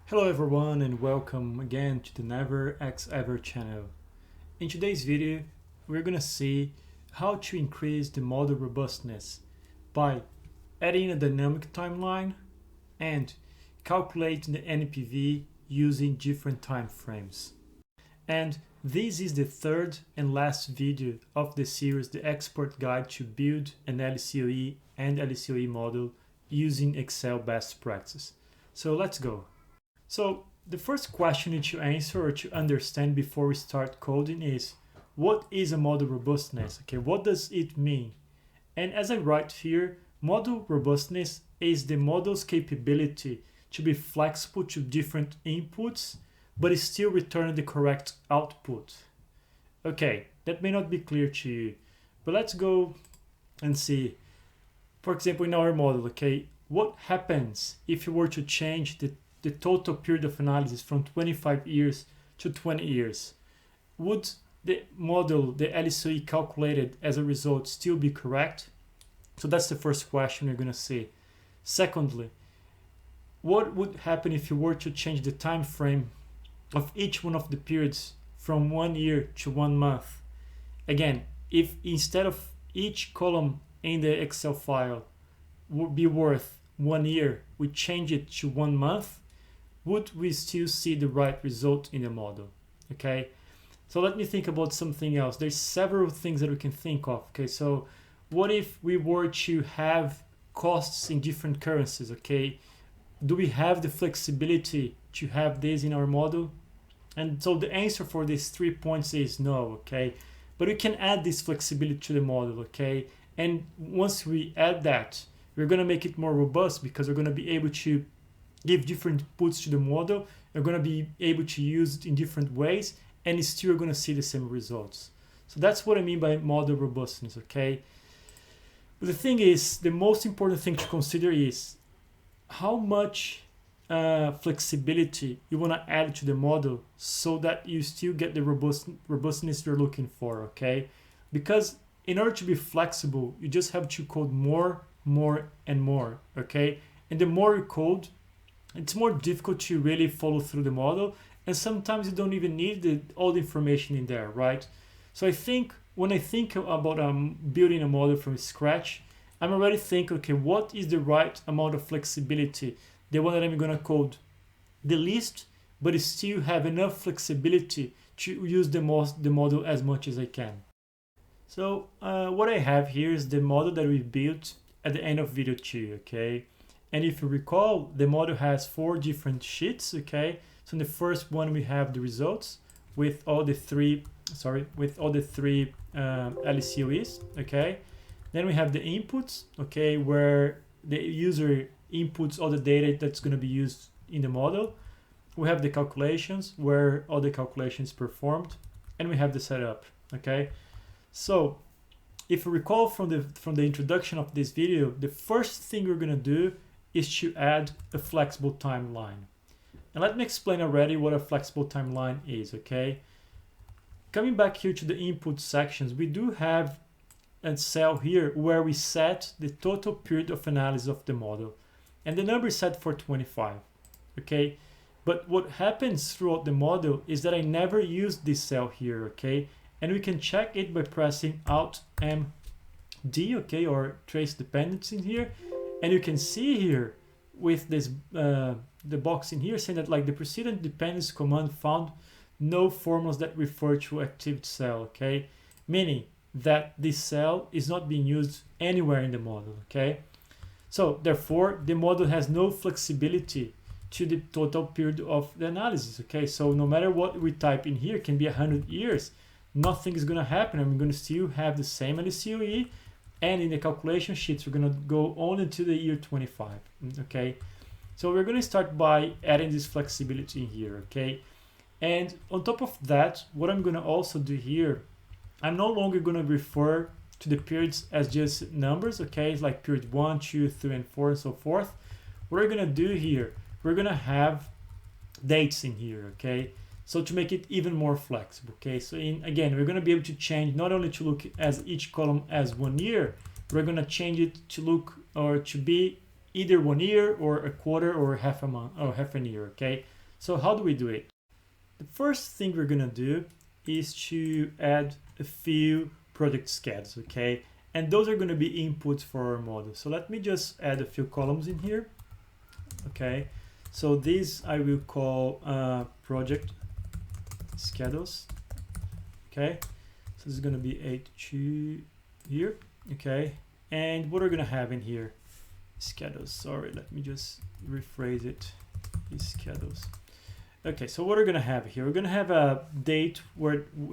Hello everyone and welcome again to the Never X Ever channel. In today's video, we're gonna see how to increase the model robustness by adding a dynamic timeline and calculating the NPV using different time frames. And this is the third and last video of the series, the expert guide to build an LCOE and LCOE model using Excel best practice. So let's go. So the first question you need to answer or to understand before we start coding is, what is a model robustness? Okay, what does it mean? And as I write here, model robustness is the model's capability to be flexible to different inputs, but still return the correct output. Okay, that may not be clear to you, but let's go and see. For example, in our model, okay, what happens if you were to change the total period of analysis from 25 years to 20 years? Would the model, the LCOE calculated as a result, still be correct? So that's the first question you're going to see. Secondly, what would happen if you were to change the time frame of each one of the periods from 1 year to 1 month? Again, if instead of each column in the Excel file would be worth 1 year, we change it to 1 month, would we still see the right result in the model? Okay, so let me think about something else. There's several things that we can think of. Okay, so what if we were to have costs in different currencies? Okay, do we have the flexibility to have this in our model? And so the answer for these 3 points is no. Okay, but we can add this flexibility to the model. Okay, and once we add that, we're going to make it more robust because we're going to be able to give different inputs to the model. You're going to be able to use it in different ways and still going to see the same results. So that's what I mean by model robustness, okay? But the thing is, the most important thing to consider is how much flexibility you want to add to the model so that you still get the robustness you're looking for, okay? Because in order to be flexible, you just have to code more, and more, okay? And the more you code, it's more difficult to really follow through the model, and sometimes you don't even need all the information in there, right? So I think when I think about building a model from scratch, I'm already thinking, okay, what is the right amount of flexibility? The one that I'm going to code the least, but still have enough flexibility to use the model as much as I can. So what I have here is the model that we built at the end of video 2, okay? And if you recall, the model has 4 different sheets, okay? So in the first one, we have the results with all the three LCOEs, okay? Then we have the inputs, okay, where the user inputs all the data that's going to be used in the model. We have the calculations, where all the calculations performed, and we have the setup, okay? So if you recall from the introduction of this video, the first thing we're going to do is to add a flexible timeline. And let me explain already what a flexible timeline is, okay? Coming back here to the input sections, we do have a cell here where we set the total period of analysis of the model. And the number is set for 25, okay? But what happens throughout the model is that I never use this cell here, okay? And we can check it by pressing Alt-M-D, okay, or trace dependency in here. And you can see here with this the box in here saying that like the precedent dependency command found no formulas that refer to active cell, okay? Meaning that this cell is not being used anywhere in the model, okay? So therefore, the model has no flexibility to the total period of the analysis, okay? So no matter what we type in here, it can be 100 years, nothing is going to happen. I'm going to still have the same LCOE, and in the calculation sheets, we're going to go on until the year 25, okay? So we're going to start by adding this flexibility in here, okay? And on top of that, what I'm going to also do here, I'm no longer going to refer to the periods as just numbers, okay? It's like period 1, 2, 3, and 4, and so forth. What we're going to do here, we're going to have dates in here, okay? So to make it even more flexible, okay? So again, we're going to be able to change not only to look as each column as 1 year, we're going to change it to look or to be either 1 year or a quarter or half a month or half a year, okay? So how do we do it? The first thing we're gonna do is to add a few project schedules, okay? And those are gonna be inputs for our model. So let me just add a few columns in here, okay? So these I will call project schedules, okay? So this is gonna be 8.2 here, okay? And what we're gonna have in here, schedules, sorry, let me just rephrase it, is schedules. Okay, so what we're gonna have here, we're gonna have a date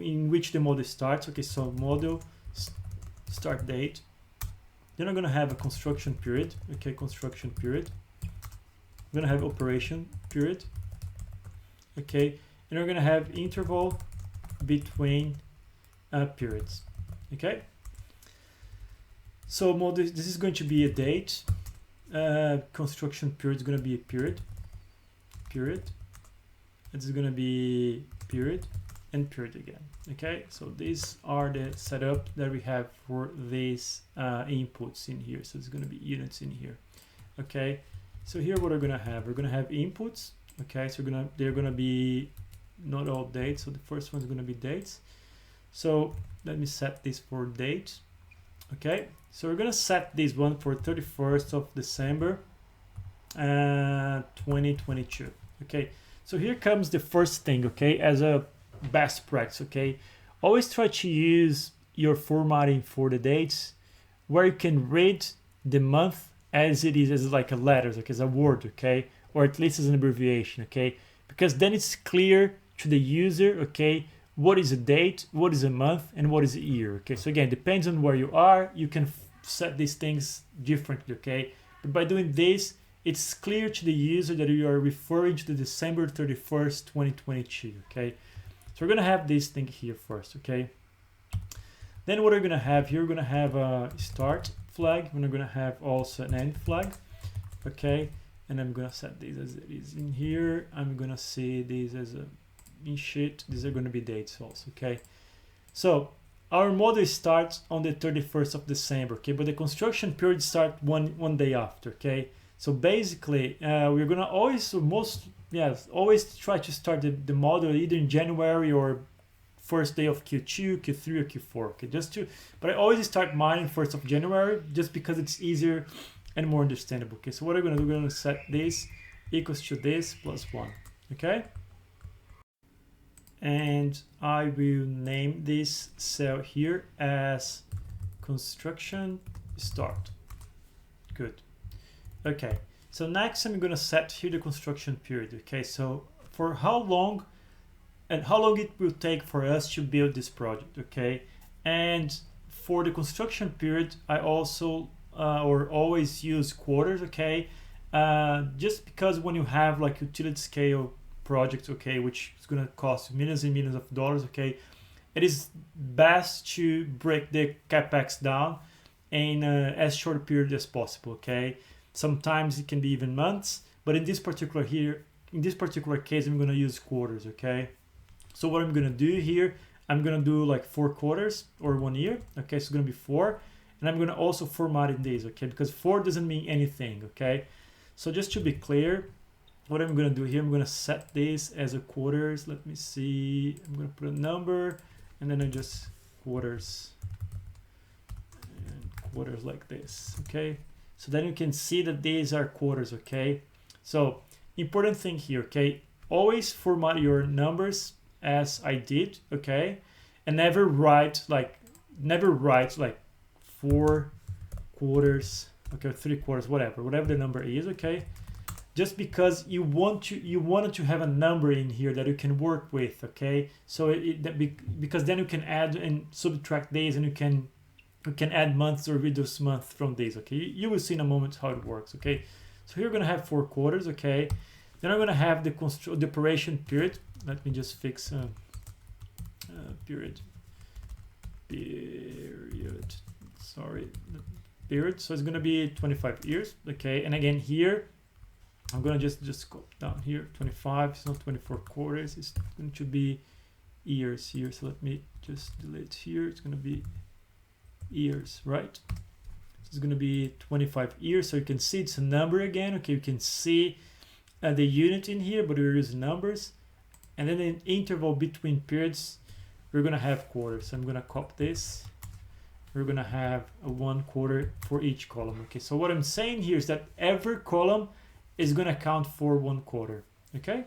in which the model starts, okay? So model start date. Then we're gonna have a construction period, okay? Construction period. We're gonna have operation period, okay? And we're gonna have interval between periods, okay? So model, this is going to be a date. Construction period is gonna be a period. This is gonna be period and period again, okay? So these are the setup that we have for these inputs in here. So it's gonna be units in here, okay? So here what we're gonna have inputs, okay? So they're gonna be not all dates. So the first one's gonna be dates. So let me set this for date, okay? So we're gonna set this one for 31st of December 2022, okay? So here comes the first thing, okay? As a best practice, okay? Always try to use your formatting for the dates where you can read the month as it is, as like a letter, like as a word, okay? Or at least as an abbreviation, okay? Because then it's clear to the user, okay? What is a date, what is a month, and what is a year, okay? So again, depends on where you are, you can set these things differently, okay? But by doing this, it's clear to the user that you are referring to the December 31st, 2022, okay? So we're gonna have this thing here first, okay? Then what we're gonna have here, we're gonna have a start flag, and we're gonna have also an end flag, okay? And I'm gonna set this as it is in here. I'm gonna see these as a in sheet. These are gonna be dates also, okay? So our model starts on the 31st of December, okay? But the construction period starts one day after, okay? So basically, we're gonna always always try to start the model either in January or first day of Q2, Q3, or Q4. Okay, but I always start mine 1st of January just because it's easier and more understandable. Okay, so what I'm gonna do, we're gonna set this equals to this plus 1. Okay, and I will name this cell here as construction start. Good. Okay, so next I'm gonna set here the construction period. Okay, so for how long it will take for us to build this project, okay? And for the construction period, I also or always use quarters, okay? Just because when you have like utility scale projects, okay, which is gonna cost millions and millions of dollars, okay, it is best to break the capex down in as short a period as possible, okay? Sometimes it can be even months, but in this particular case, I'm gonna use quarters, okay? So what I'm gonna do here, I'm gonna do like 4 quarters or 1 year, okay? So it's gonna be 4, and I'm gonna also format in these, okay? Because 4 doesn't mean anything, okay? So just to be clear, what I'm gonna do here, I'm gonna set this as a quarters. Let me see, I'm gonna put a number, and then I just quarters, and quarters like this, okay? So then you can see that these are quarters, okay? So important thing here, okay? Always format your numbers as I did, okay? And never write like 4 quarters, okay, 3 quarters, whatever the number is, okay? Just because you wanted to have a number in here that you can work with, okay? So because then you can add and subtract days, and you can add months or reduce months from days, okay? You will see in a moment how it works, okay? So here we're gonna have 4 quarters, okay? Then I'm gonna have the operation period. Let me just fix period. Sorry, period. So it's gonna be 25 years, okay? And again here, I'm gonna just go down here. 25. It's not 24 quarters. It's going to be years here. So let me just delete here. It's gonna be years, right? So it's gonna be 25 years. So you can see it's a number again. Okay, you can see the unit in here, but we're using numbers. And then in interval between periods, we're gonna have quarters. So I'm gonna copy this. We're gonna have a 1 quarter for each column. Okay, so what I'm saying here is that every column is gonna count for 1 quarter. Okay.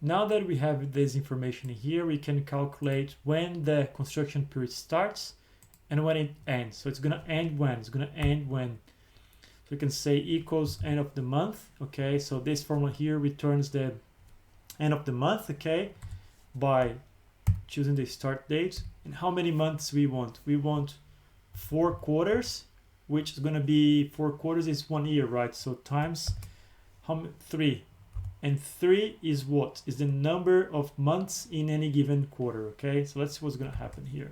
Now that we have this information here, we can calculate when the construction period starts and when it ends. So it's gonna end when? It's gonna end when? So we can say equals end of the month. Okay, so this formula here returns the end of the month, okay, by choosing the start date. And how many months we want? We want 4 quarters, which is gonna be 4 quarters is 1 year, right? So times 3. And 3 is what? Is the number of months in any given quarter, okay? So let's see what's gonna happen here.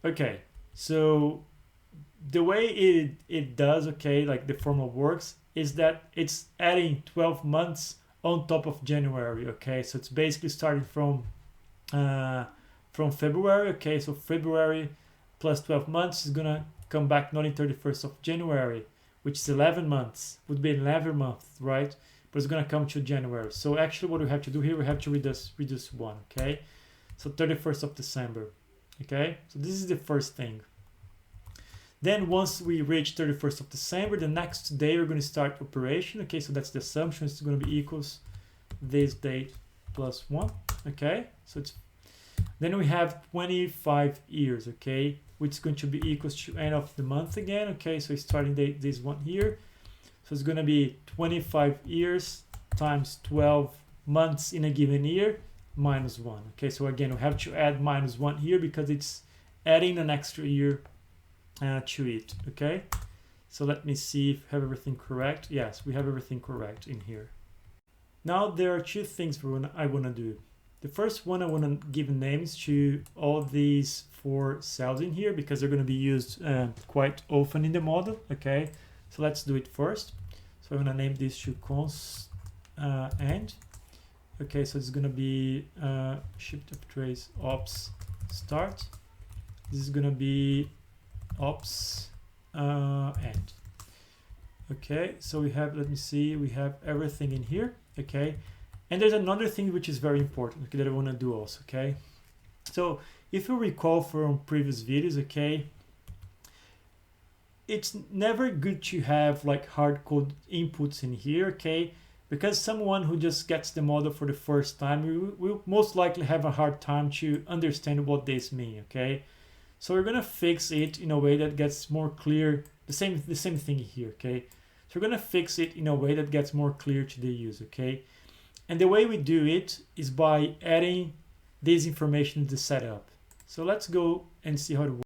Okay, so the way it does, okay, like the formula works, is that it's adding 12 months on top of January, okay? So it's basically starting from February, okay? So February plus 12 months is gonna come back not in 31st of January, which is 11 months, would be 11 months, right? But it's gonna come to January. So actually what we have to do here, we have to reduce 1, okay? So 31st of December, okay? So this is the first thing. Then once we reach 31st of December, the next day we're gonna start operation, okay? So that's the assumption, it's gonna be equals this date plus 1, okay? So it's, then we have 25 years, okay? Which is going to be equals to end of the month again, okay? So starting date, this one here. So it's gonna be 25 years times 12 months in a given year minus 1. Okay, so again, we have to add minus 1 here because it's adding an extra year to it, okay? So let me see if I have everything correct. Yes, we have everything correct in here. Now there are 2 things I wanna do. The first one, I wanna give names to all these 4 cells in here because they're gonna be used quite often in the model, okay? So let's do it first. So I'm gonna name this to const end. Okay, so it's gonna be shift of trace ops start. This is gonna be ops end. Okay, so we have, let me see, we have everything in here. Okay, and there's another thing which is very important, okay, that I wanna do also. Okay, so if you recall from previous videos, okay, it's never good to have like hard code inputs in here, okay? Because someone who just gets the model for the first time will most likely have a hard time to understand what this means, okay? So we're gonna fix it in a way that gets more clear. The same thing here, okay? So we're gonna fix it in a way that gets more clear to the user, okay? And the way we do it is by adding this information to the setup. So let's go and see how it works.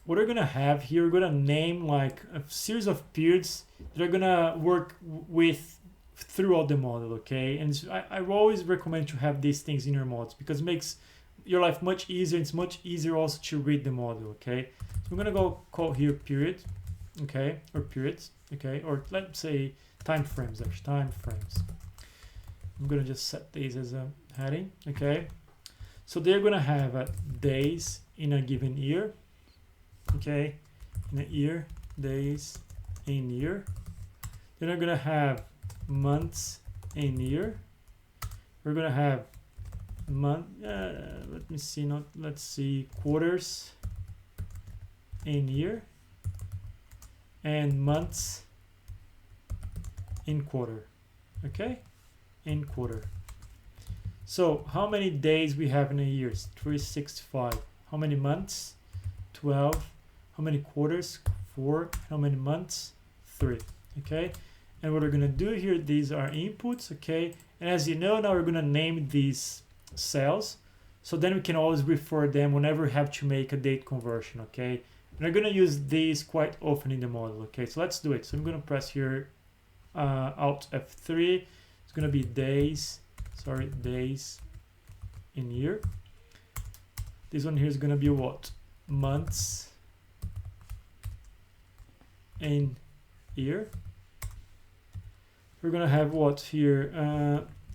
What we're gonna have here, we're gonna name like a series of periods that are gonna work with throughout the model, okay? And I always recommend to have these things in your models because it makes your life much easier. It's much easier also to read the model, okay? So I'm gonna go call here period, okay, or periods, okay, or let's say time frames, actually, time frames. I'm gonna just set these as a heading, okay? So they're gonna have days in a given year. Okay, in a year, days in year. Then we're gonna have months in year. We're gonna have month. Let me see. Let's see. Quarters in year, and months in quarter. Okay, in quarter. So how many days we have in a year? 365. How many months? 12. How many quarters? 4. How many months? 3. Okay, and what we're gonna do here, these are inputs, okay? And as you know, now we're gonna name these cells, so then we can always refer them whenever we have to make a date conversion, okay? And we're gonna use these quite often in the model, okay? So let's do it. So I'm gonna press here Alt F3. It's gonna be days in year. This one here is gonna be what? Months in year. We're gonna have what here?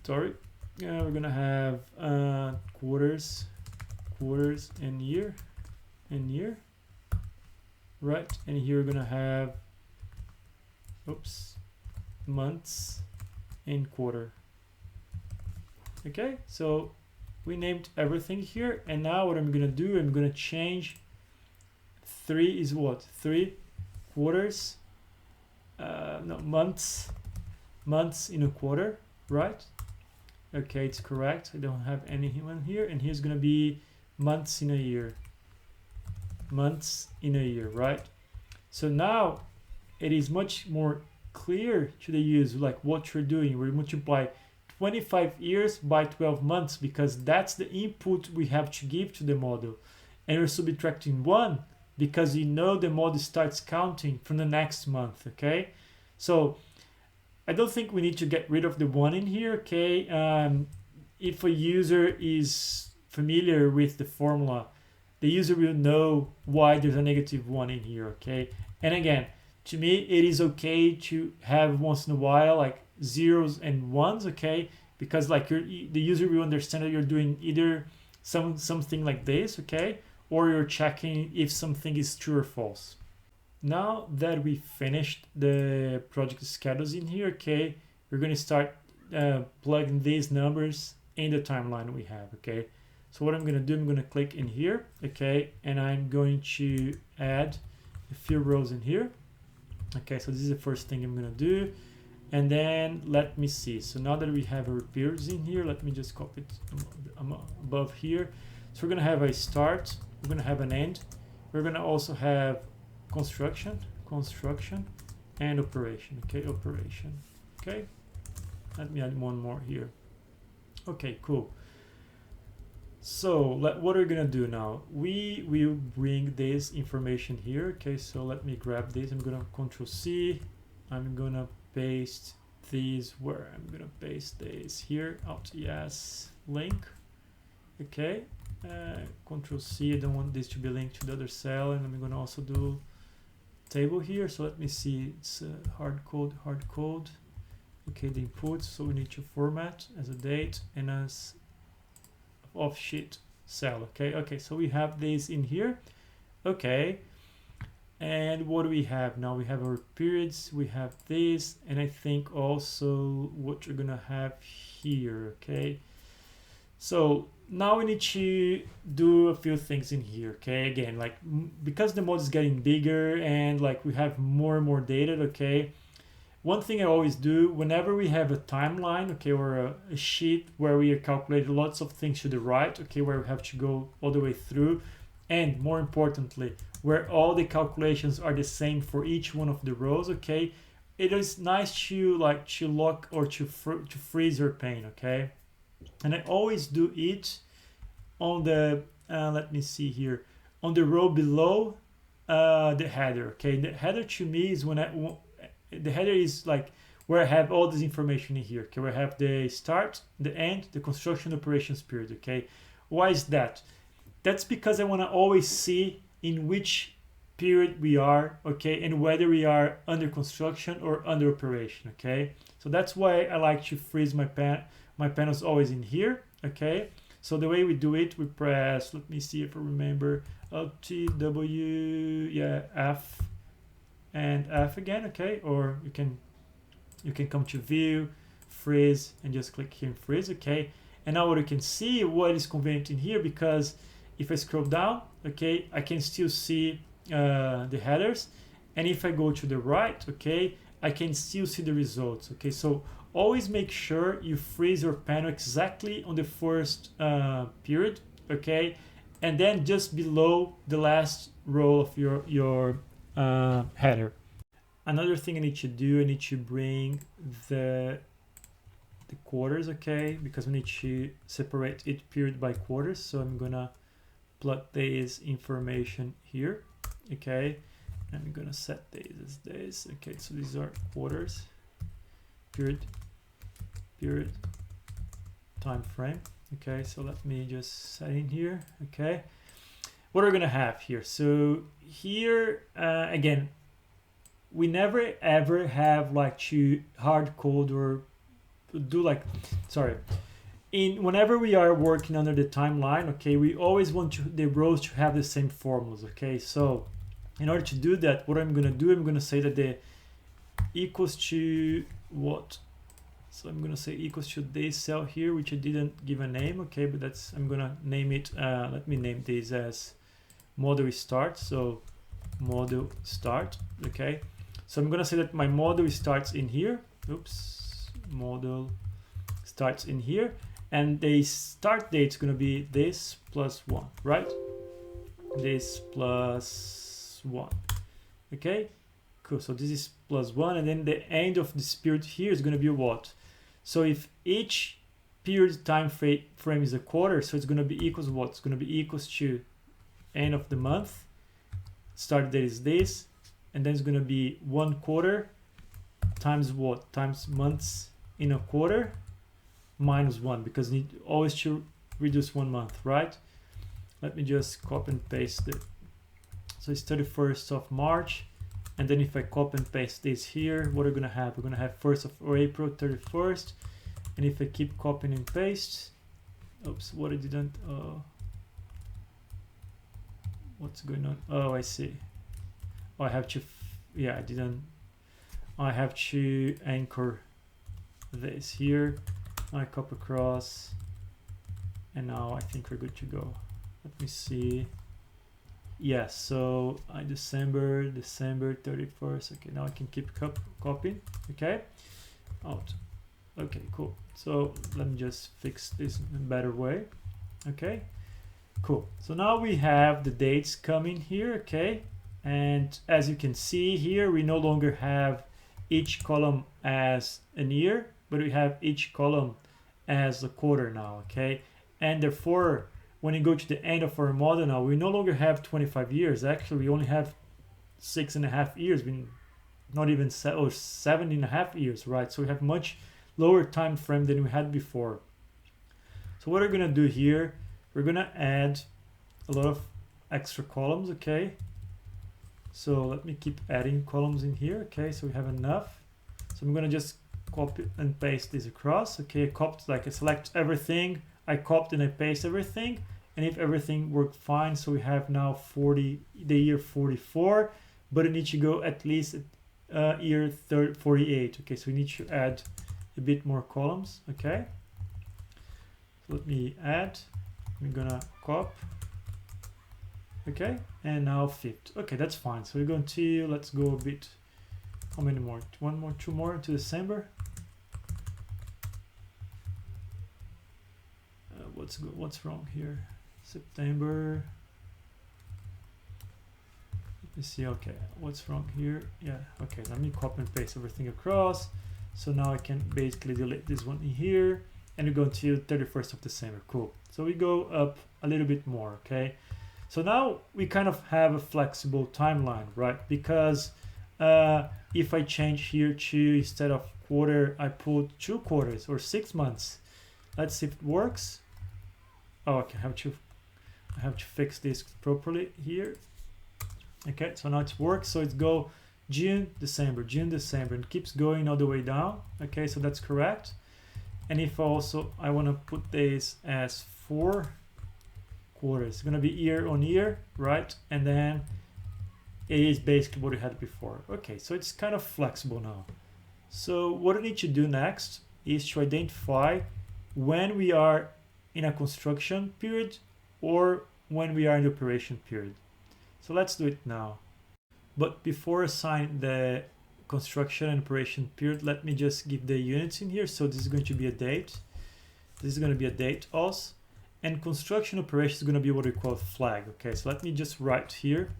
We're gonna have quarters in year, right? And here we're gonna have, oops, months in quarter. Okay, so we named everything here, and now what I'm gonna do, I'm gonna change 3 is what? 3 quarters, no, months in a quarter, right? Okay, it's correct. I don't have anyone here, and here's gonna be months in a year. Months in a year, right? So now it is much more clear to the user like what you're doing. We multiply 25 years by 12 months because that's the input we have to give to the model. And we're subtracting 1 because you know the model starts counting from the next month, okay? So I don't think we need to get rid of the 1 in here, okay? If a user is familiar with the formula, the user will know why there's a -1 in here, okay? And again, to me, it is okay to have once in a while like 0s and 1s, okay? Because like the user will understand that you're doing either something like this, okay? Or you're checking if something is true or false. Now that we finished the project schedules in here, okay, we're going to start plugging these numbers in the timeline we have, okay? So what I'm going to do, I'm going to click in here, okay, and I'm going to add a few rows in here. Okay, so this is the first thing I'm going to do. And then let me see. So now that we have our periods in here, let me just copy it above here. So we're going to have a start, we're going to have an end. We're going to also have construction, and operation, okay, operation. Okay, let me add one more here. Okay, cool. So what are we gonna do now? We will bring this information here. Okay, so let me grab this. I'm gonna Control C. I'm gonna paste these where I'm gonna paste this here. Alt yes, link. Okay, Control C. I don't want this to be linked to the other cell, and I'm gonna also do table here. So let me see. It's hard code. Okay, the inputs. So we need to format as a date and as off sheet cell. Okay, so we have this in here. Okay, and what do we have now? We have our periods, we have this, and I think also what you're gonna have here. Okay, so now we need to do a few things in here. Okay, again, like because the model is getting bigger and like we have more and more data. Okay, one thing I always do whenever we have a timeline, okay, or a sheet where we calculate lots of things to the right, okay, where we have to go all the way through, and more importantly, where all the calculations are the same for each one of the rows, okay, it is nice to like to lock or to freeze your pane, okay, and I always do it on the let me see here, on the row below the header, okay. The header to me is when the header is like where I have all this information in here. Okay, where I have the start, the end, the construction operations period. Okay, why is that? That's because I want to always see in which period we are, okay, and whether we are under construction or under operation. Okay, so that's why I like to freeze my panels always in here. Okay, so the way we do it, we press, let me see if I remember, Alt W, yeah, F and F again, okay, or you can come to view, freeze, and just click here and freeze, okay. And now what you can see what is convenient in here, because if I scroll down, okay, I can still see the headers, and if I go to the right, okay, I can still see the results. Okay, so always make sure you freeze your panel exactly on the first period, okay, and then just below the last row of your header. Another thing I need to do, I need to bring the quarters, okay, because we need to separate each period by quarters. So I'm gonna plug this information here, okay, and I'm gonna set these as this. Okay, so these are quarters, period, time frame. Okay, so let me just set in here. Okay, what are we gonna have here? So here again, we never ever have like to hard code or do like, sorry, whenever we are working under the timeline, okay, we always want the rows to have the same formulas. Okay, so in order to do that, what I'm gonna do, I'm gonna say that the equals to what So I'm gonna say equals to this cell here, which I didn't give a name, okay, but that's, I'm gonna name it, let me name this as model start. So model start, okay. So I'm gonna say that my model starts in here. Oops, model starts in here, and the start date is gonna be this plus 1, right? This plus 1, okay, cool. So this is plus 1, and then the end of this period here is gonna be what? So if each period time frame is a quarter, so it's gonna be equals what? It's gonna be equals to end of the month, start date is this, and then it's gonna be 1 quarter times what? Times months in a quarter minus 1, because you need always to reduce 1 month, right? Let me just copy and paste it. So it's 31st of March, and then if I copy and paste this here, what are we gonna have? We're gonna have 1st of April, 31st, and if I keep copying and paste, oops, what I didn't, what's going on? Oh, I see. Oh, I have to, yeah, I didn't, I have to anchor this here. I copy across, and now I think we're good to go. Let me see. Yes, so December 31st. Okay, now I can keep copying. Okay, out. Okay, cool. So let me just fix this in a better way. Okay, cool. So now we have the dates coming here. Okay, and as you can see here, we no longer have each column as a year, but we have each column as a quarter now. Okay, and therefore, when you go to the end of our model now, we no longer have 25 years. Actually, we only have 6.5 years. We not even 7.5 years, right? So we have much lower time frame than we had before. So what we're gonna do here, we're gonna add a lot of extra columns, okay? So let me keep adding columns in here, okay? So we have enough. So I'm gonna just copy and paste this across, okay? I select everything, I copy and I paste everything, and if everything worked fine, so we have now the year 44, but it needs to go at least year 48. Okay, so we need to add a bit more columns. Okay, so let me add. I'm gonna copy. Okay, and now 50. Okay, that's fine. So we're going to, let's go a bit. How many more? One more, two more to December. What's wrong here? September. Let me see. Okay, what's wrong here? Yeah. Okay, let me copy and paste everything across. So now I can basically delete this one in here, and we go until 31st of December. Cool. So we go up a little bit more. Okay. So now we kind of have a flexible timeline, right? Because if I change here to, instead of quarter, I put 2 quarters or 6 months. Let's see if it works. Oh, okay, I have to fix this properly here. Okay, so now it works. So it go June, December, and it keeps going all the way down. Okay, so that's correct. And if also I want to put this as 4 quarters, it's gonna be year on year, right? And then it is basically what we had before. Okay, so it's kind of flexible now. So what I need to do next is to identify when we are in a construction period or when we are in the operation period. So let's do it now. But before assign the construction and operation period, let me just give the units in here. So this is going to be a date. This is going to be a date also. And construction operation is going to be what we call a flag. Okay, so let me just write here.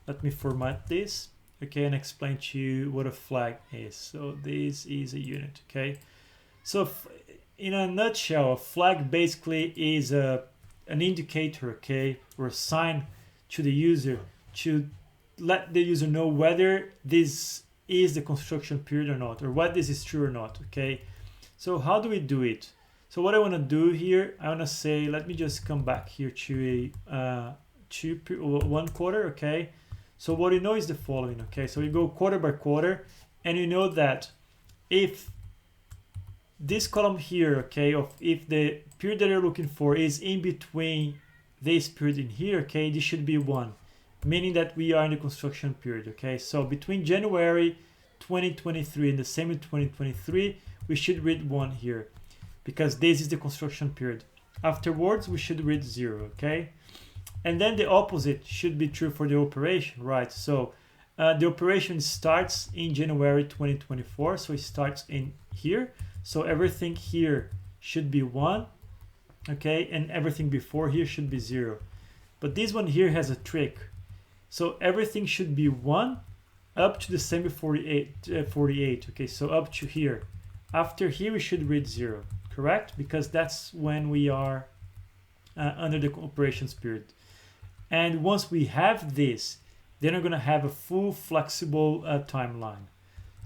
Let me format this, okay, and explain to you what a flag is. So this is a unit, okay? So in a nutshell, a flag basically is an indicator, okay, or a sign to the user to let the user know whether this is the construction period or not, or what this is true or not, okay? So how do we do it? So what I want to do here, I want to say, let me just come back here to a 1 quarter, okay? So what you know is the following, okay? So we go quarter by quarter, and you know that if this column here, okay, if the period that you're looking for is in between this period in here, okay, this should be 1, meaning that we are in the construction period, okay? So between January 2023 and December 2023, we should read 1 here because this is the construction period. Afterwards, we should read 0, okay? And then the opposite should be true for the operation, right? So the operation starts in January 2024, so it starts in here. So everything here should be 1, okay? And everything before here should be 0. But this one here has a trick. So everything should be 1 up to December 48, okay? So up to here. After here, we should read 0, correct? Because that's when we are under the operations period. And once we have this, then we're going to have a full flexible timeline.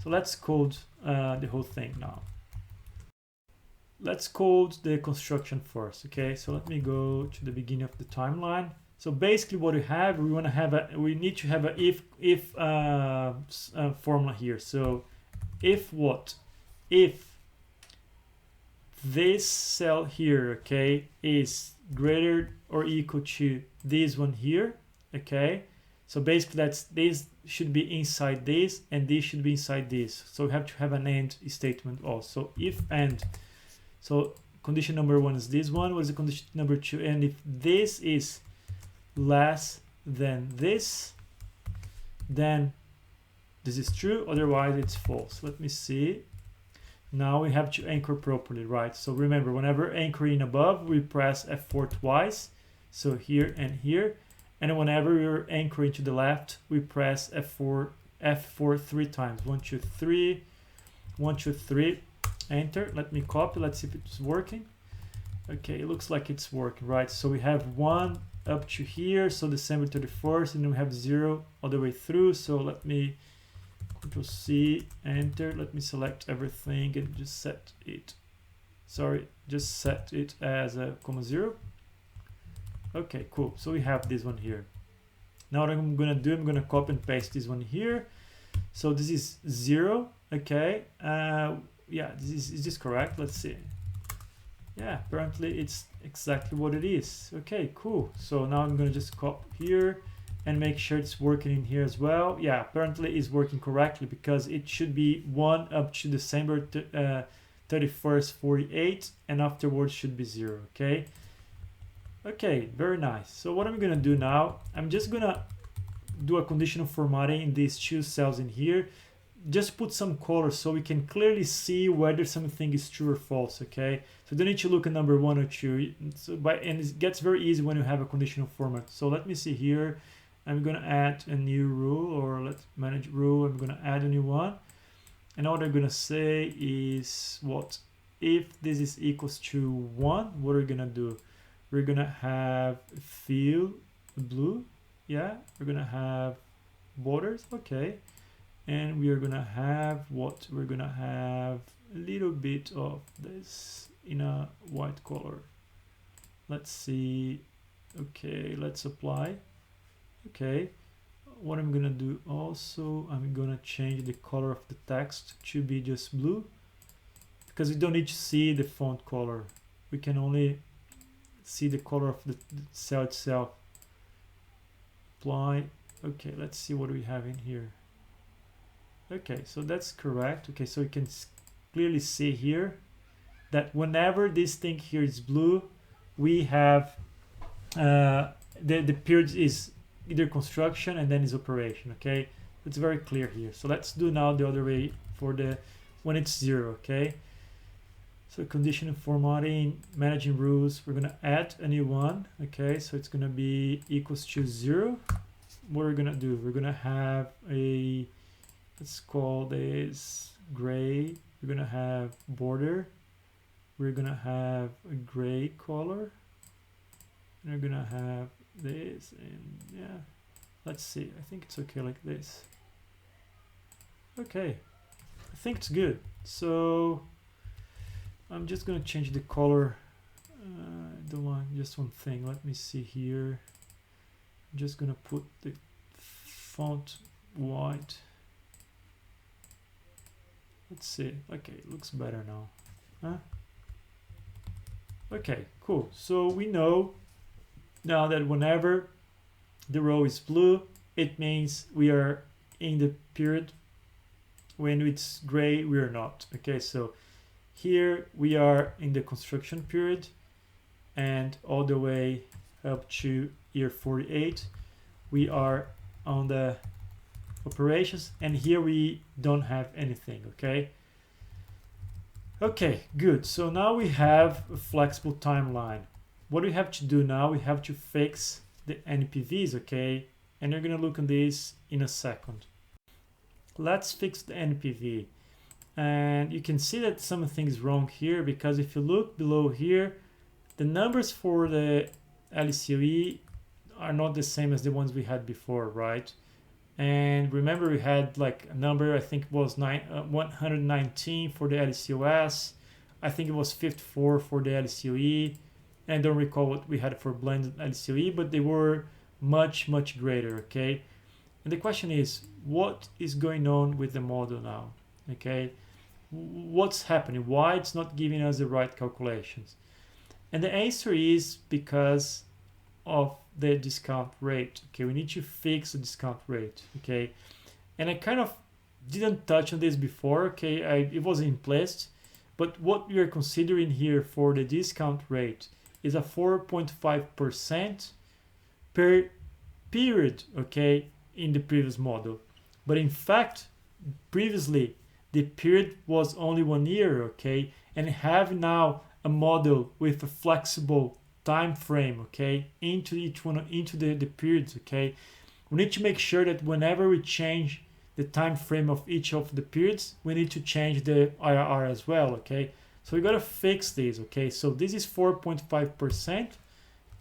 So let's code the whole thing now. Let's code the construction first, okay? So let me go to the beginning of the timeline. So basically what we have, we need to have a if formula here. So if what? If this cell here, okay, is greater or equal to this one here, okay? So basically that's this should be inside this and this should be inside this. So we have to have an AND statement also. If and, so condition number 1 is this one. What is the condition number 2? And if this is less than this, then this is true, otherwise it's false. Let me see. Now we have to anchor properly, right? So remember, whenever anchoring above, we press F4 twice. So here and here. And whenever we're anchoring to the left, we press F4 3 times. 1, 2, 3, 1, 2, 3, enter. Let me copy, let's see if it's working. Okay, it looks like it's working, right? So we have 1 up to here, so December 31st, and then we have 0 all the way through. So let me Control C, enter. Let me select everything and just set it. Sorry, just set it as a comma 0. Okay, cool. So we have this one here. Now what I'm gonna do, I'm gonna copy and paste this one here. So this is 0. Okay. Yeah, is this correct? Let's see. Yeah, apparently it's exactly what it is. Okay, cool. So now I'm gonna just copy here and make sure it's working in here as well. Yeah, apparently it's working correctly because it should be 1 up to December 31st, 48, and afterwards should be 0, okay? Okay, very nice. So what I'm gonna do now, I'm just gonna do a conditional formatting in these 2 cells in here. Just put some color so we can clearly see whether something is true or false, okay? So don't need to look at number 1 or 2. And it gets very easy when you have a conditional format. So let me see here. I'm gonna add a new rule, or let's manage rule. I'm gonna add a new one. And what I'm gonna say is what? If this is equals to 1, what are we gonna do? We're gonna have fill blue. Yeah, we're gonna have borders, okay. And we are gonna have what? We're gonna have a little bit of this in a white color. Let's see. Okay, let's apply. Okay, what I'm gonna do also, I'm gonna change the color of the text to be just blue, because we don't need to see the font color. We can only see the color of the cell itself. Apply. Okay, let's see what we have in here. Okay, so that's correct. Okay, so you can clearly see here that whenever this thing here is blue, we have the period is either construction and then is operation. Okay, it's very clear here. So let's do now the other way for the when it's 0. Okay, so conditional formatting, managing rules, we're gonna add a new one. Okay, so it's gonna be equals to 0. What we're gonna do, we're gonna have a, let's call this gray. We're gonna have border. We're gonna have a gray color. And we're gonna have this, and yeah, let's see. I think it's okay like this. Okay, I think it's good. So I'm just gonna change the color. I don't want just one thing. Let me see here. I'm just gonna put the font white. Let's see. Okay, it looks better now. Huh? Okay, cool. So we know now that whenever the row is blue, it means we are in the period. When it's gray, we are not. Okay, so Here we are in the construction period, and all the way up to year 48 we are on the operations, and here we don't have anything. Okay, good. So now we have a flexible timeline. What we have to do now, we have to fix the NPVs, okay? And you're gonna look at this in a second. Let's fix the NPV. And you can see that something's wrong here, because if you look below here, the numbers for the LCOE are not the same as the ones we had before, right? And remember, we had like a number, I think it was 119 for the LCOS. I think it was 54 for the LCOE. And I don't recall what we had for blended LCOE, but they were much, much greater, okay? And the question is, what is going on with the model now, okay? What's happening? Why it's not giving us the right calculations? And the answer is because of the discount rate. Okay, we need to fix the discount rate. Okay, and I kind of didn't touch on this before. Okay, it wasn't in place, but what we are considering here for the discount rate is a 4.5% per period. Okay, in the previous model, but in fact, previously the period was only 1 year. Okay, and have now a model with a flexible time frame, okay, into each one, into the periods. Okay, we need to make sure that whenever we change the time frame of each of the periods, we need to change the IRR as well. Okay, so we got to fix this. Okay, so this is 4.5%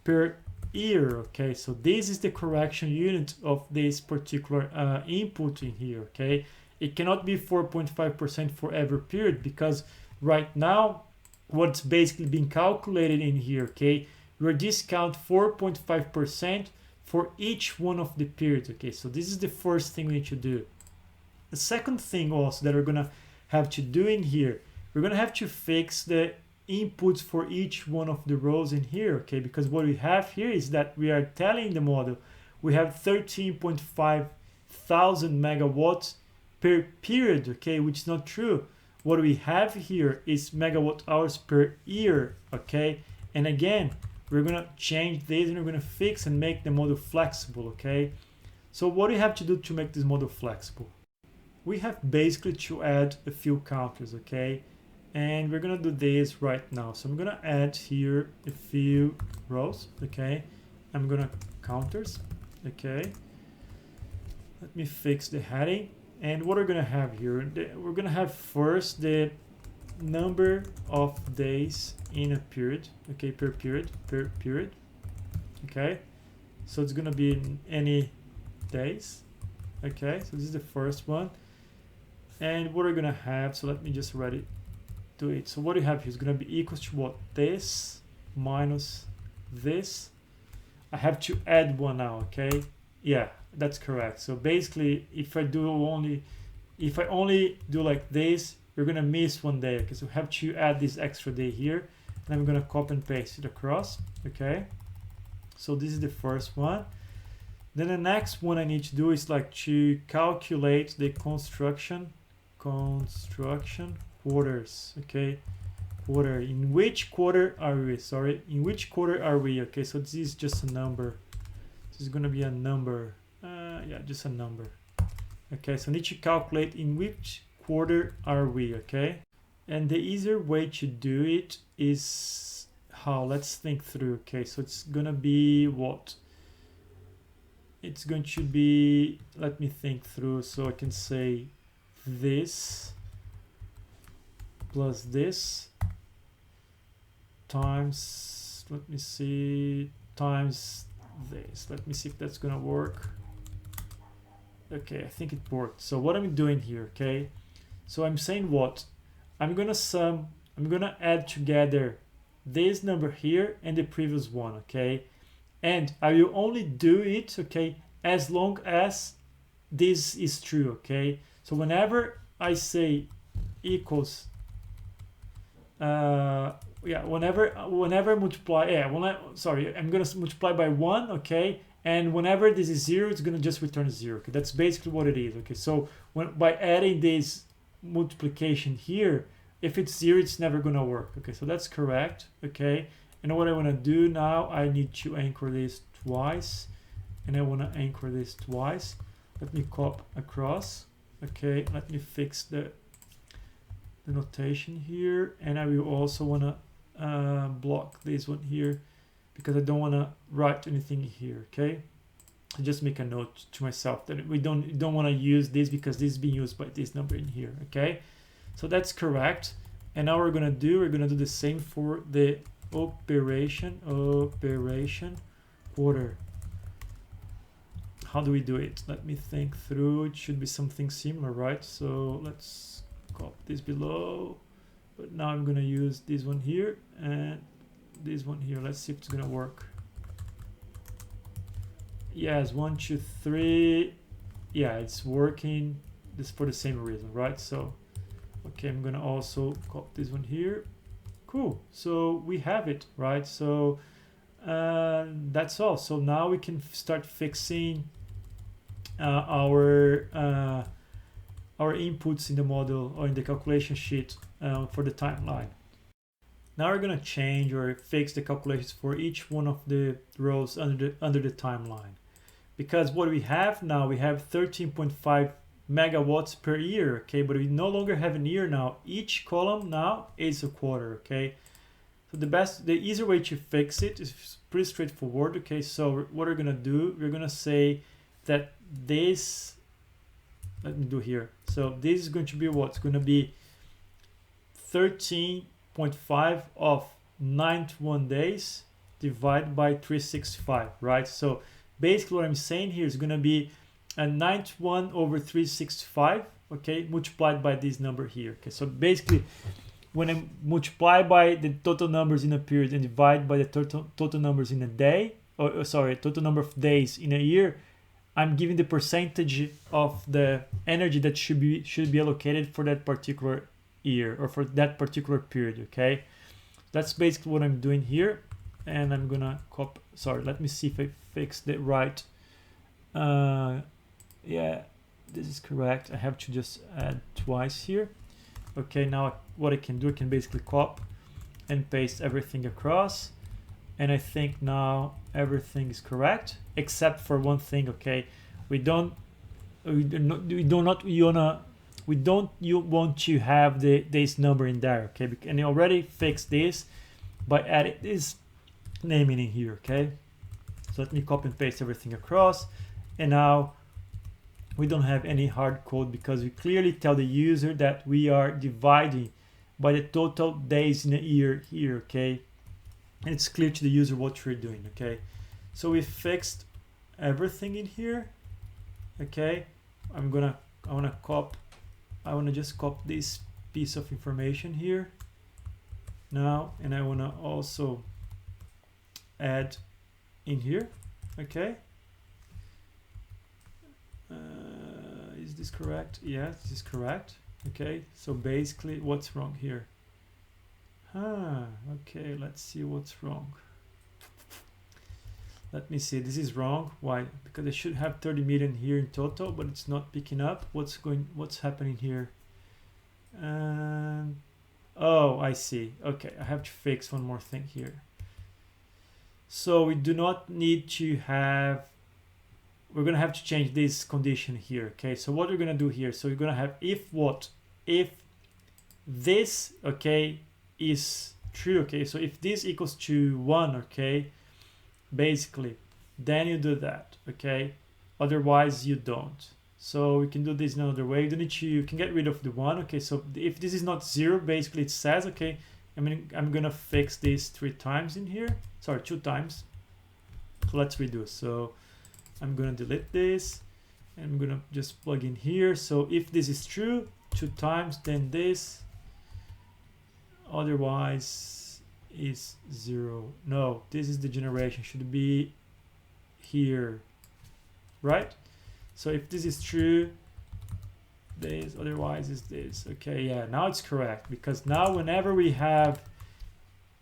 per year. Okay, so this is the correction unit of this particular input in here. Okay, it cannot be 4.5% for every period, because right now what's basically being calculated in here, okay, we're discount 4.5% for each one of the periods. Okay, so this is the first thing we need to do. The second thing also that we're gonna have to do in here, we're gonna have to fix the inputs for each one of the rows in here. Okay, because what we have here is that we are telling the model we have 13.5 thousand megawatts per period. Okay, which is not true. What we have here is megawatt hours per year. Okay, and again, we're gonna change this and we're gonna fix and make the model flexible. Okay, so what do you have to do to make this model flexible? We have basically to add a few counters. Okay, and we're gonna do this right now. So I'm gonna add here a few rows. Okay, I'm gonna counters. Okay, let me fix the heading. And what we're gonna have here, we're gonna have first the number of days in a period. Okay, per period. Okay, so it's gonna be in any days. Okay, so this is the first one. And what we're gonna have, so let me just write it to it. So what you have here is gonna be equals to what? This minus this. I have to add one now. Okay, yeah, that's correct. So basically, if I only do like this, you're gonna miss 1 day. Okay, so we have to add this extra day here, and I'm gonna copy and paste it across. Okay, so this is the first one. Then the next one I need to do is like to calculate the construction quarters. Okay, quarter. In which quarter are we? Sorry, in which quarter are we? Okay, so this is just a number. This is gonna be a number. Yeah, just a number. Okay, so I need to calculate in which quarter are we. Okay, and the easier way to do it is how? Let's think through. Okay, so it's gonna be what? It's going to be, let me think through. So I can say this plus this times, let me see, times this. Let me see if that's gonna work. Okay, I think it worked. So what I'm doing here, okay, so I'm saying what? I'm gonna add together this number here and the previous one. Okay, and I will only do it, okay, as long as this is true. Okay, so whenever I say equals whenever I multiply, I'm gonna multiply by 1. Okay, and whenever this is 0, it's gonna just return 0. Okay, that's basically what it is. Okay, so by adding this multiplication here, If it's 0, it's never gonna work. Okay, so that's correct. Okay, and what I want to do now, I need to anchor this twice, and I want to anchor this twice. Let me copy across. Okay, let me fix the notation here, and I will also want to block this one here because I don't want to write anything here. Okay, I just make a note to myself that we don't want to use this because this is being used by this number in here. Okay, so that's correct. And now we're gonna do the same for the operation order. How do we do it? Let me think through. It should be something similar, right? So let's copy this below, but now I'm gonna use this one here and this one here. Let's see if it's gonna work. Yes, 1, 2, 3. Yeah, it's working. This is for the same reason, right? So okay, I'm gonna also copy this one here. Cool, so we have it, right? So that's all. So now we can start fixing our inputs in the model or in the calculation sheet for the timeline. Now we're gonna change or fix the calculations for each one of the rows under the timeline, because what we have now, we have 13.5 megawatts per year. Okay, but we no longer have an year now. Each column now is a quarter. Okay, so the easier way to fix it is pretty straightforward. Okay, so what we're gonna do, we're gonna say that this, let me do here, so this is going to be what's going to be 13.5 of 91 days divided by 365, right? So basically what I'm saying here is going to be a 91 over 365, okay, multiplied by this number here. Okay, so basically when I multiply by the total numbers in a period and divide by the total numbers in a day, or sorry, total number of days in a year, I'm giving the percentage of the energy that should be allocated for that particular year or for that particular period. Okay, that's basically what I'm doing here, and I'm gonna copy. Sorry, let me see if I fixed it right. Yeah, this is correct. I have to just add twice here. Okay, now what I can do, I can basically copy and paste everything across, and I think now everything is correct except for one thing. Okay, we don't want to have this number in there. Okay, and I already fixed this by adding this naming in here. Okay, so let me copy and paste everything across, and now we don't have any hard code because we clearly tell the user that we are dividing by the total days in a year here. Okay, and it's clear to the user what we're doing. Okay, so we fixed everything in here. Okay, I want to just copy this piece of information here now, and I want to also add in here. Okay, is this correct? Yes, this is correct. Okay, so basically what's wrong here? Okay, let's see what's wrong. Let me see, this is wrong. Why? Because I should have 30 million here in total, but it's not picking up. What's happening here? Oh, I see. Okay, I have to fix one more thing here. So we do not need to have, we're gonna have to change this condition here. Okay, so what we're gonna do here, so we're gonna have if this, okay, is true. Okay, so if this equals to 1, okay, basically then you do that. Okay, otherwise you don't. So we can do this another way. You can get rid of the 1. Okay, so if this is not 0, basically it says, okay, I'm gonna fix this 3 times in here, sorry, 2 times. So let's redo. So I'm gonna delete this and I'm gonna just plug in here. So if this is true 2 times, then this, otherwise is 0. No, this is the generation, should be here, right? So if this is true, this, otherwise is this. Okay, yeah, now it's correct, because now whenever we have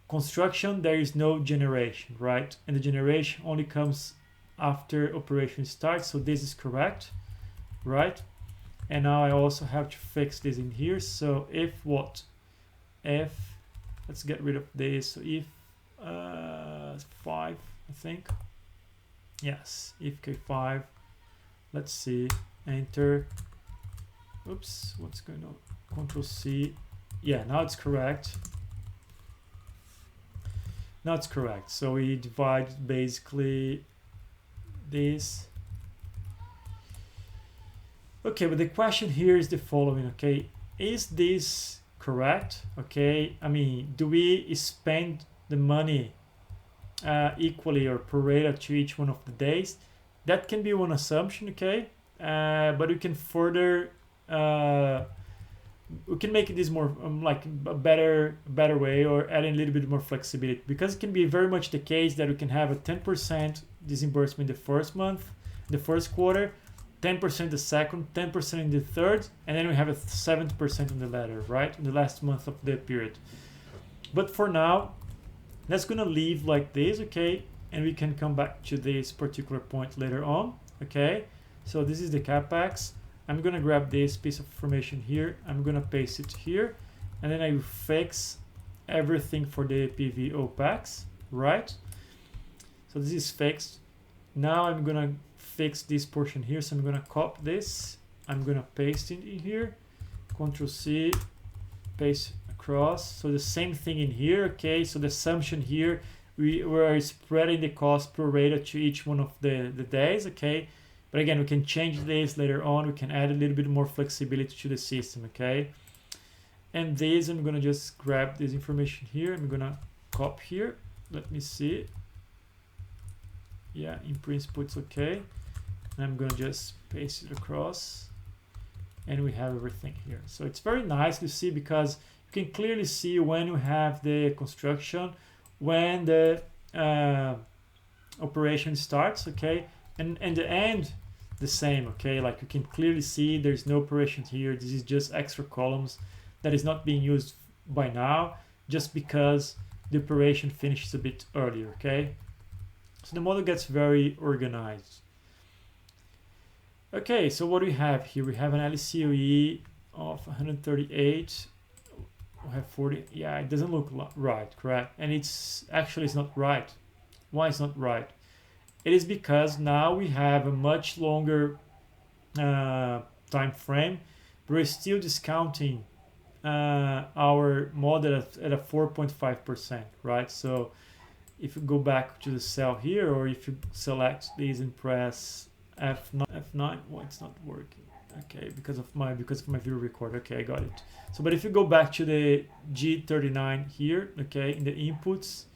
construction, there is no generation, right? And the generation only comes after operation starts. So this is correct, right? And now I also have to fix this in here. So if if, let's get rid of this, so if 5, I think, yes, if K5, let's see, enter, oops, what's going on, Control C, yeah, now it's correct. Now it's correct. So we divide basically this. Okay, but the question here is the following, okay, is this correct? Okay, I mean, do we spend the money equally or pro rata to each one of the days? That can be one assumption, okay, but we can further we can make this more like a better way, or adding a little bit more flexibility, because it can be very much the case that we can have a 10% disbursement the first month, the first quarter, 10% the second, 10% in the third, and then we have a 70% in the latter, right, in the last month of the period. But for now, that's gonna leave like this, okay, and we can come back to this particular point later on, okay. So this is the capex. I'm gonna grab this piece of information here, I'm gonna paste it here, and then I will fix everything for the PV OPEX, right? So this is fixed. Now I'm gonna fix this portion here, so I'm gonna copy this, I'm gonna paste it in here, Control C, paste across. So the same thing in here, okay? So the assumption here, we are spreading the cost pro rata to each one of the days, okay? But again, we can change this later on. We can add a little bit more flexibility to the system, okay? And this, I'm gonna just grab this information here. I'm gonna copy here. Let me see. Yeah, in principle it's okay. And I'm gonna just paste it across. And we have everything here. So it's very nice to see, because you can clearly see when we have the construction, when the operation starts, okay? And the end, the same, okay? Like you can clearly see there's no operation here. This is just extra columns that is not being used by now, just because the operation finishes a bit earlier, okay? So the model gets very organized. Okay, so what do we have here? We have an LCOE of 138. We have 40. Yeah, it doesn't look right, correct? And it's not right. Why it's not right? It is because now we have a much longer time frame. We're still discounting our model at a 4.5%, right? So if you go back to the cell here, or if you select these and press F9, well, it's not working. Okay, because of my video record. Okay, I got it. So, but if you go back to the G39 here, okay, in the inputs,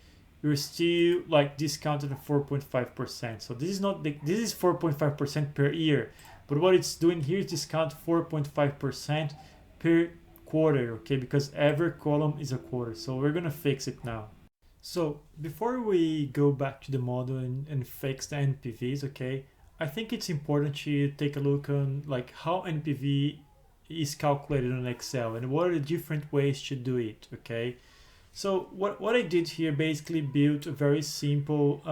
you're still like discounted at 4.5%. So this is not this is 4.5% per year, but what it's doing here is discount 4.5% per quarter, okay, because every column is a quarter. So we're gonna fix it now. So before we go back to the model and fix the NPVs, okay, I think it's important to take a look on like how NPV is calculated on Excel and what are the different ways to do it, okay. So what I did here, basically built a very simple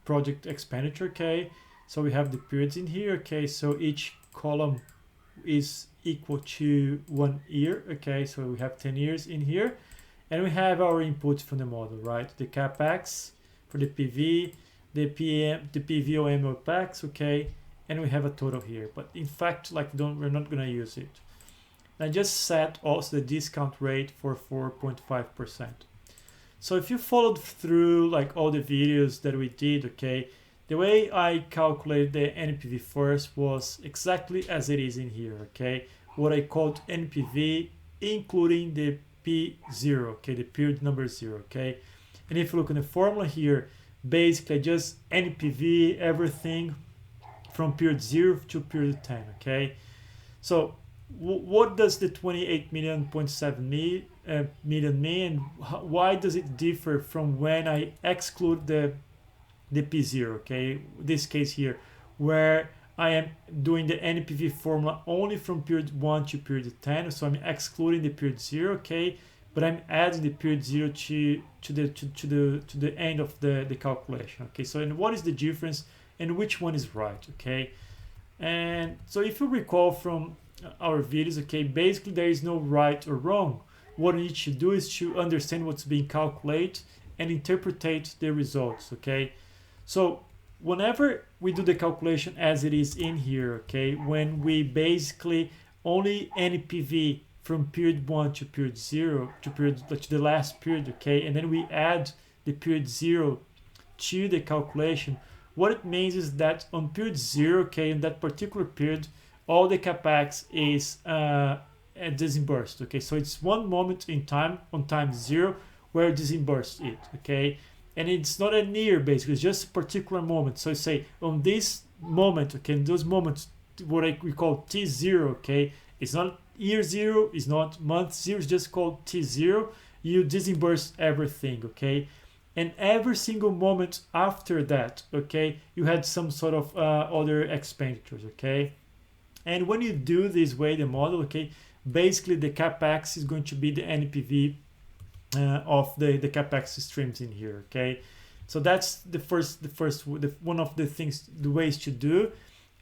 project expenditure, okay. So we have the periods in here, okay. So each column is equal to 1 year, okay. So we have 10 years in here, and we have our inputs from the model, right? The capex for the PV, the PVOM OPEX, okay. And we have a total here, but in fact, like we're not gonna use it. I just set also the discount rate for 4.5%. So if you followed through like all the videos that we did, okay, the way I calculated the NPV first was exactly as it is in here, okay. What I called NPV, including the P0, okay, the period number 0, okay. And if you look in the formula here, basically just NPV everything from period 0 to period 10, okay. So what does the 28.7 million mean? Why does it differ from when I exclude the P0, okay? This case here, where I am doing the NPV formula only from period 1 to period 10, so I'm excluding the period 0, okay? But I'm adding the period 0 to the end of the calculation, okay? So and what is the difference and which one is right, okay? And so if you recall from our videos, okay, basically there is no right or wrong. what you need to do is to understand what's being calculated and interpretate the results, okay? So whenever we do the calculation as it is in here, okay, when we basically only NPV from period 1 to period 0 to the last period, okay, and then we add the period 0 to the calculation, what it means is that on period 0, okay, in that particular period, all the capex is disbursed, okay? So it's one moment in time, on time 0, where disbursed it, okay? And it's not a year, basically, it's just a particular moment. So say on this moment, okay, in those moments, what we call T0, okay, it's not year 0, it's not month 0, it's just called T0. You disburse everything, okay? And every single moment after that, okay, you had some sort of other expenditures, okay? And when you do this way, the model, okay, basically the capex is going to be the NPV of the capex streams in here, okay? So that's the one of the things, the ways to do.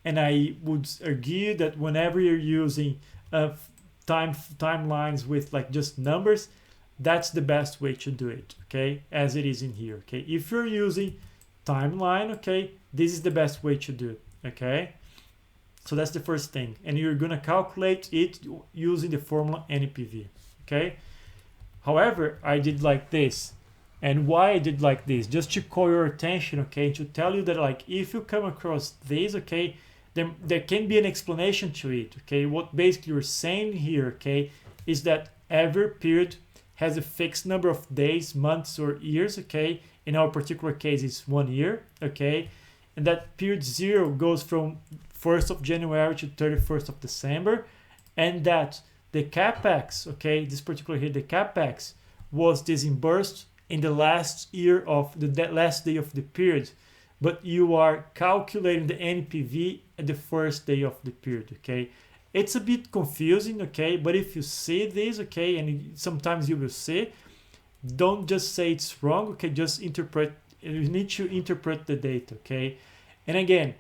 And I would argue that whenever you're using timelines with like just numbers, that's the best way to do it, okay, as it is in here, okay? If you're using timeline, okay, this is the best way to do it, okay? So that's the first thing, and you're gonna calculate it using the formula NPV, okay? However, I did like this, and why I did like this, just to call your attention, okay, to tell you that like if you come across this, okay, then there can be an explanation to it, okay? What basically you're saying here, okay, is that every period has a fixed number of days, months, or years, okay? In our particular case, it's 1 year, okay? And that period 0 goes from 1st of January to 31st of December, and that the capex, okay, this particular here, the capex was disbursed in the last year of the last day of the period, but you are calculating the NPV at the first day of the period, okay? It's a bit confusing, okay, but if you see this, okay, and sometimes you will see, don't just say it's wrong, okay, just interpret, you need to interpret the data, okay? And again,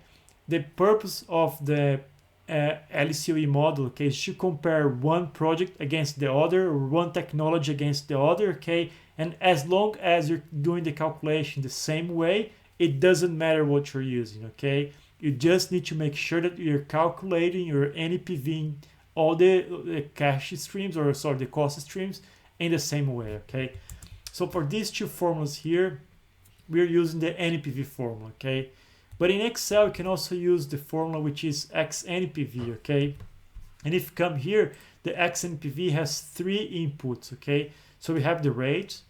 the purpose of the LCOE model, okay, is to compare one project against the other, or one technology against the other, okay? And as long as you're doing the calculation the same way, it doesn't matter what you're using, okay? You just need to make sure that you're calculating your NPV, all the cash streams, or sorry, the cost streams in the same way, okay? So for these two formulas here, we're using the NPV formula, okay? But in Excel, you can also use the formula which is XNPV, okay? And if you come here, the XNPV has 3 inputs, okay? So we have the rate,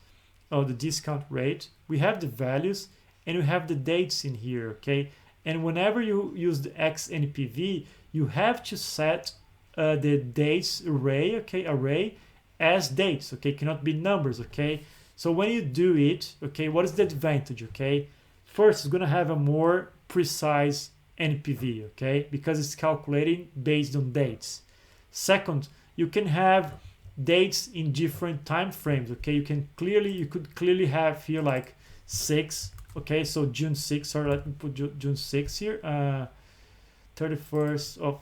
or the discount rate, we have the values, and we have the dates in here, okay? And whenever you use the XNPV, you have to set the dates array, okay, array as dates, okay, cannot be numbers, okay? So when you do it, okay, what is the advantage, okay? First, it's gonna have a more precise NPV, okay, because it's calculating based on dates. Second, you can have dates in different time frames, okay? You could clearly have here like 6. Okay, so June 6, or let me put June 6 here. 31st of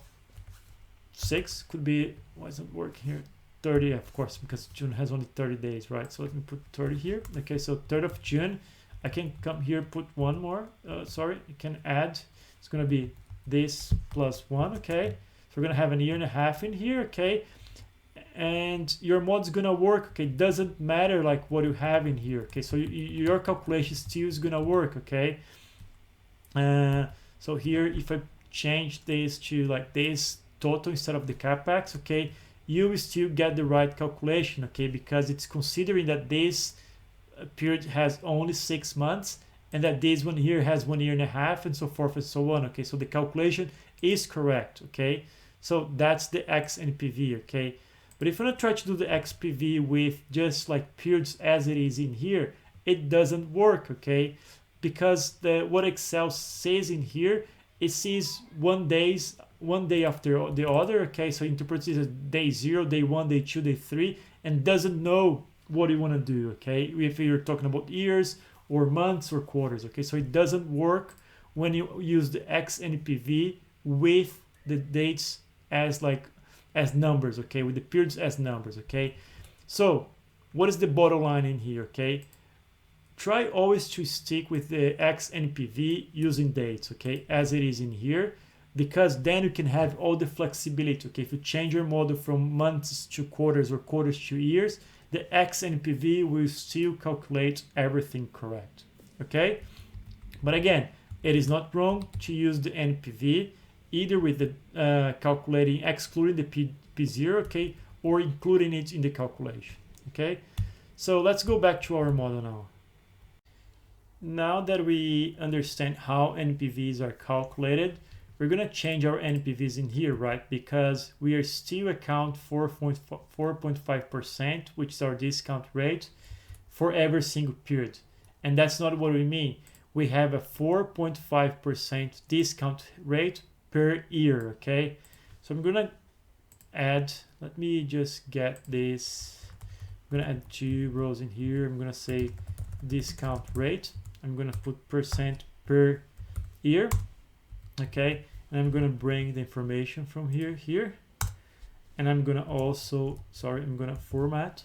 6 could be, why isn't it working here? 30, of course, because June has only 30 days, right? So let me put 30 here. Okay, so 3rd of June. I can come here, put one more. Sorry, you can add. It's going to be this plus 1, okay? So we're going to have a year and a half in here, okay? And your mod's gonna work, okay? Doesn't matter like what you have in here, okay? So your calculation still is gonna work, okay? So here, if I change this to like this total instead of the capex, okay, you will still get the right calculation, okay? Because it's considering that this period has only 6 months, and that this one here has 1 year and a half, and so forth and so on, okay? So the calculation is correct, okay? So that's the XNPV, okay? But if you want to try to do the XPV with just like periods as it is in here, it doesn't work, okay? Because what Excel says in here, it sees 1 day after the other, okay? So it interprets it as day 0, day 1, day 2, day 3, and doesn't know what you want to do, okay? If you're talking about years or months or quarters, okay? So it doesn't work when you use the XNPV with the dates as numbers, okay, with the periods as numbers, okay? So what is the bottom line in here? Okay, try always to stick with the XNPV using dates, okay, as it is in here, because then you can have all the flexibility. Okay, if you change your model from months to quarters or quarters to years, the XNPV will still calculate everything correct. Okay, but again, it is not wrong to use the NPV either with the calculating, excluding the P0, okay, or including it in the calculation. Okay, so let's go back to our model now. Now that we understand how NPVs are calculated, we're going to change our NPVs in here, right? Because we are still account 4.5%, which is our discount rate for every single period. And that's not what we mean. We have a 4.5% discount rate per year, okay? So I'm going to add, let me just get this. I'm going to add 2 rows in here. I'm going to say discount rate. I'm going to put percent per year, okay, and I'm going to bring the information from here, and I'm going to also, I'm going to format,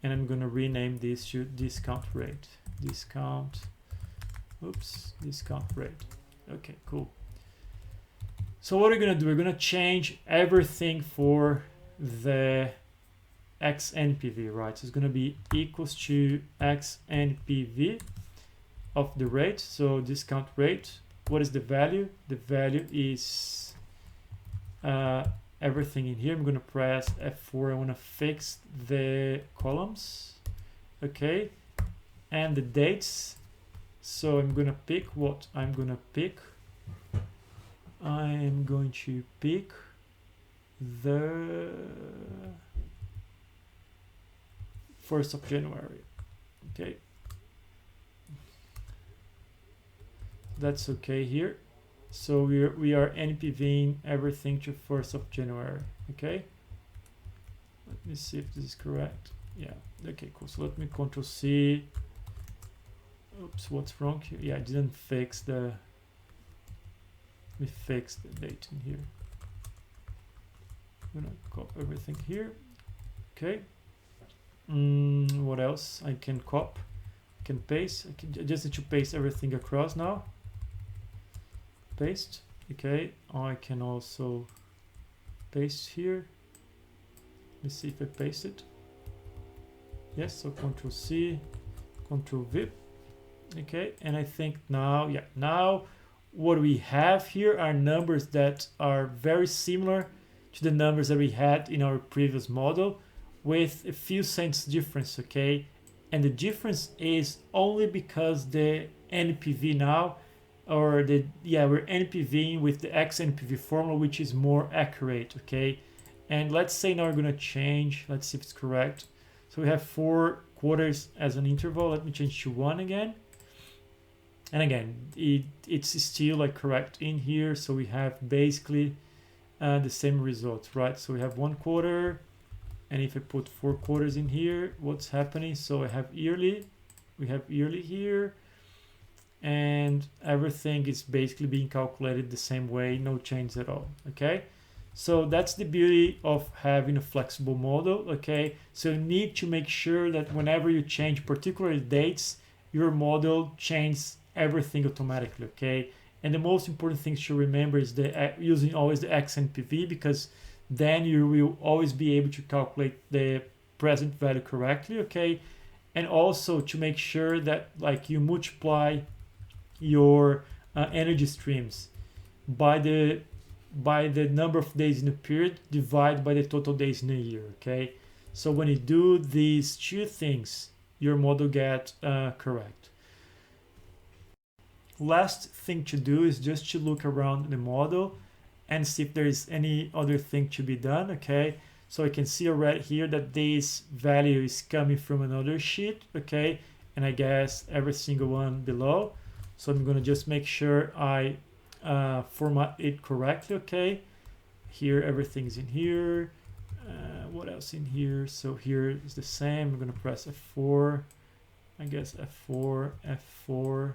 and I'm going to rename this to discount rate, discount rate. Okay, cool. So what we're going to do, we're going to change everything for the XNPV, right? So it's going to be equals to XNPV of the rate. So discount rate, what is the value? The value is everything in here. I'm going to press F4. I want to fix the columns, okay, and the dates. So I'm going to pick what I'm going to pick. I'm going to pick the 1st of January, okay. That's okay here. So we are NPVing everything to 1st of January, okay. Let me see if this is correct. Yeah, okay, cool. So let me Control C. Oops, what's wrong here? Yeah, I didn't fix the, let me fix the date in here. I'm gonna copy everything here, okay. What else I can copy? I can paste. I just need to paste everything across now. Paste, okay. I can also paste here. Let's see if I paste it. Yes, so Control C, Control V, okay. And I think now, yeah, now what we have here are numbers that are very similar to the numbers that we had in our previous model, with a few cents difference, okay. And the difference is only because the NPV now, or the, yeah, we're NPVing with the XNPV formula, which is more accurate, okay. And let's say now we're going to change, let's see if it's correct. So we have 4 quarters as an interval. Let me change to 1 again. And again, it's still like correct in here. So we have basically the same results, right? So we have 1 quarter, and if I put 4 quarters in here, what's happening? So I have yearly, we have yearly here, and everything is basically being calculated the same way, no change at all, okay. So that's the beauty of having a flexible model, okay. So you need to make sure that whenever you change particular dates, your model changes everything automatically, okay. And the most important thing to remember is the using always the XNPV, because then you will always be able to calculate the present value correctly, okay. And also to make sure that like you multiply your energy streams by the number of days in a period divided by the total days in a year, okay. So when you do these 2 things, your model gets correct. Last thing to do is just to look around the model and see if there is any other thing to be done, okay. So I can see already here that this value is coming from another sheet, okay, and I guess every single one below. So I'm going to just make sure I format it correctly, okay. Here everything's in here. What else in here? So here is the same. I'm going to press F4, I guess F4, F4,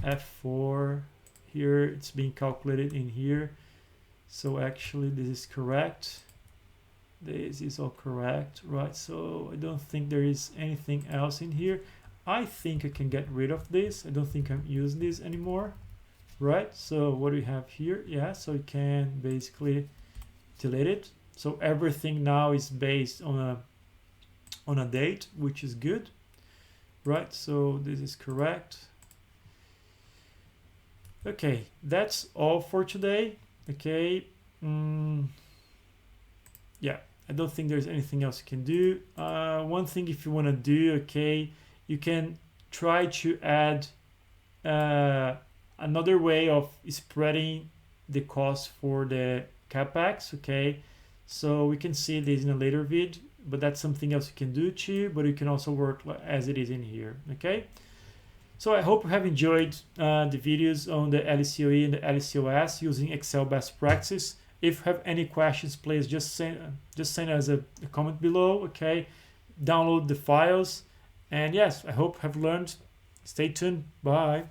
F4. Here it's being calculated in here. So actually this is correct. this is all correct, right? So I don't think there is anything else in here. I think I can get rid of this. I don't think I'm using this anymore, right? So what do we have here? Yeah, so you can basically delete it. So everything now is based on a date, which is good, right? So this is correct. Okay, that's all for today. Okay, yeah, I don't think there's anything else you can do. One thing, if you want to do, okay, you can try to add another way of spreading the cost for the capex. Okay, so we can see this in a later vid, but that's something else you can do too. But you can also work as it is in here. Okay, so I hope you have enjoyed the videos on the LCOE and the LCOS using Excel best practice. If you have any questions, please just send us a comment below. Okay, download the files, and yes, I hope you have learned. Stay tuned. Bye.